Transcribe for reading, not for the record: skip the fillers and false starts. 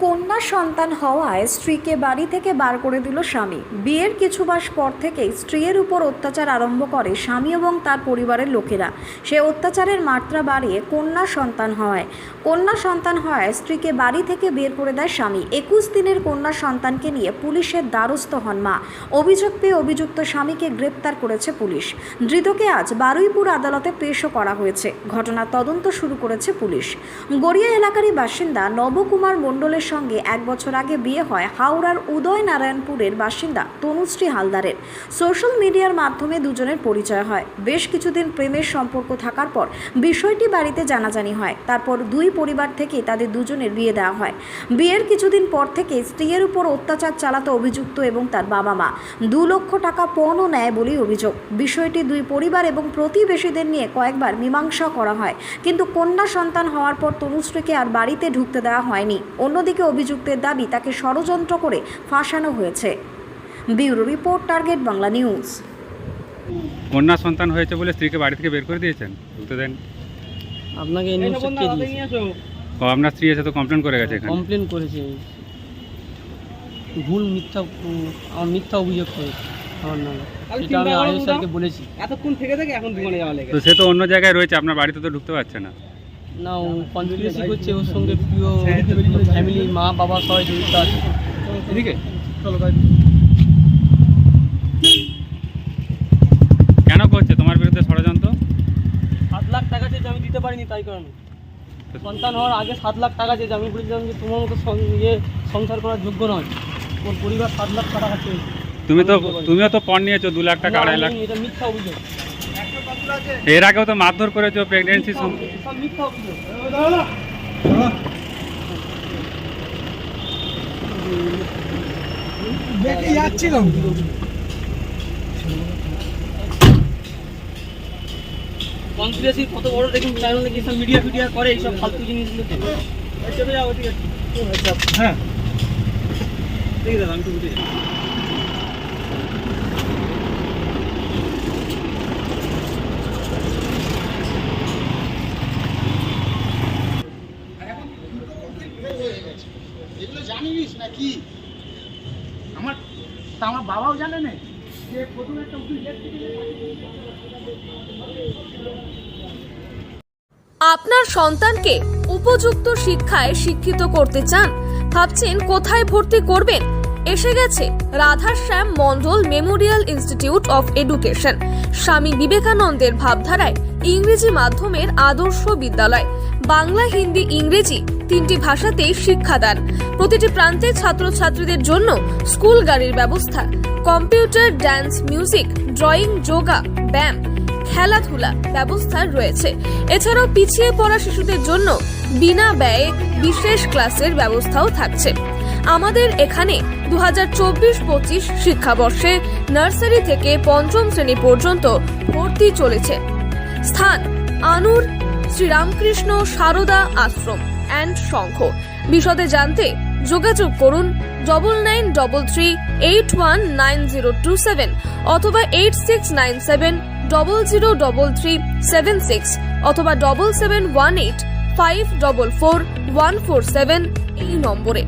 কন্যা সন্তান হওয়ায় স্ত্রীকে বাড়ি থেকে বার করে দিল স্বামী। বিয়ের কিছু মাস পর থেকেই স্ত্রীর উপর অত্যাচার আরম্ভ করে স্বামী এবং তার পরিবারের লোকেরা। সে অত্যাচারের মাত্রা বাড়িয়ে কন্যা সন্তান হওয়ায় স্ত্রীকে বাড়ি থেকে বের করে দেয় স্বামী। 21 দিনের কন্যা সন্তানকে নিয়ে পুলিশের দ্বারস্থ হন মা। অভিযোগ পেয়ে অভিযুক্ত স্বামীকে গ্রেপ্তার করেছে পুলিশ। ধৃতকে আজ বারুইপুর আদালতে পেশও করা হয়েছে। ঘটনার তদন্ত শুরু করেছে পুলিশ। গড়িয়া এলাকারই বাসিন্দা নবকুমার মণ্ডলের সঙ্গে 1 বছর আগে বিয়ে হয় হাওড়ার উদয়নারায়ণপুরের বাসিন্দা তনুশ্রী হালদারের। সোশ্যাল মিডিয়ার মাধ্যমে দুজনের পরিচয় হয়। বেশ কিছুদিন প্রেমের সম্পর্ক থাকার পর বিষয়টি বাড়িতে জানাজানি হয়। তারপর দুই পরিবার থেকে তাদের দুজনের বিয়ে দেওয়া হয়। বিয়ের কিছুদিন পর থেকে স্ত্রীর উপর অত্যাচার চালাতে অভিযুক্ত এবং তার বাবা মা 2 লক্ষ টাকা পণও নেয় বলেই অভিযোগ। বিষয়টি দুই পরিবার এবং প্রতিবেশীদের নিয়ে কয়েকবার মীমাংসা করা হয়, কিন্তু কন্যা সন্তান হওয়ার পর তনুশ্রীকে আর বাড়িতে ঢুকতে দেওয়া হয়নি। অন্যদিকে অভিযুক্তের দাবি তাকে ষড়যন্ত্র করে ফাঁসানো হয়েছে। Bureau report, target Bangla news. কন্যা সন্তান হয়েছে বলে স্ত্রীকে বাড়ি থেকে বের করে দিয়েছেন, ঢুকতে দেন? আপনাকে এই নিউজটা কে দিয়েছে? ও আপনার স্ত্রী এসে তো কমপ্লেন করে গেছে এখানে। কমপ্লেন করেছে, ভুল মিথ্যা অভিযোগ করেছে আমার নামে। এটা আমি আইএস স্যারকে বলেছি। এতক্ষণ থেকে এখন দোকানে যাওয়া লেগে তো সে তো অন্য জায়গায় রয়েছে, আপনার বাড়িতে তো ঢুকতে পারছে না। না, ও কনস্পিরেসি করছে, ওর সঙ্গে প্রিয় ফ্যামিলি, মা বাবা সবাই জড়িত আছে। এদিকে চলো কেন করছে তোমার বিরুদ্ধে ষড়যন্ত্র? 7 লাখ টাকা চেয়ে আমি দিতে পারিনি, তাই কারণে সন্তান হওয়ার আগে 7 লাখ টাকা চেয়ে আমি বলেছিলাম যে তোমার মতো সংসার করার যোগ্য নয়। ওর পরিবার 7 লাখ টাকা চেয়েছে। তুমিও তো পণ নিয়েছো 2 লাখ টাকা, 2.5 লাখ। এটা মিথ্যা অভিযোগ। এর আগেও তো মারধর করেছো প্রেগনেন্সি সব মিথ্যা অভিযোগ। কনস্পিরেসি কত বড় দেখুন, চ্যানেলে কি সব মিডিয়া করে এইসব ফালতু জিনিসগুলোকে। চলে যাও ওদিকে। হ্যাঁ ঠিক আছে, আমি তো উঠে যাই। এগুলো জানিস না কি? আমার বাবাও জানে না যে প্রথম একটা উকিল। আপনার সন্তানকে উপযুক্ত শিক্ষায় শিক্ষিত করতে চান? ভাবছেন কোথায় ভর্তি করবেন? এসে গেছে রাধাশ্যাম মণ্ডল মেমোরিয়াল ইনস্টিটিউট অফ এডুকেশন, স্বামী বিবেকানন্দের ভাবধারায় ইংরেজি মাধ্যমের আদর্শ বিদ্যালয়। বাংলা, হিন্দি, ইংরেজি 3টি ভাষাতেই শিক্ষাদান। প্রতিটি প্রান্তে ছাত্রছাত্রীদের জন্য স্কুল গাড়ির ব্যবস্থা। Computer, dance, music, drawing, yoga, ব্যায়াম, খেলাধুলা ব্যবস্থা রয়েছে। এছাড়াও পিছিয়ে পড়া শিশুদের জন্য বিনা ব্যয়ে বিশেষ ক্লাসের ব্যবস্থাও থাকছে। আমাদের এখানে 2024-25 শিক্ষাবর্ষে নার্সারি থেকে 5ম শ্রেণী পর্যন্ত ভর্তি চলেছে। স্থান: আনুর শ্রীরামকৃষ্ণ সারদা আশ্রম অ্যান্ড সংঘ। বিশদে জানতে যোগাযোগ করুন 9933819027 অথবা 8697003376 অথবা 7718544147 এই নম্বরে।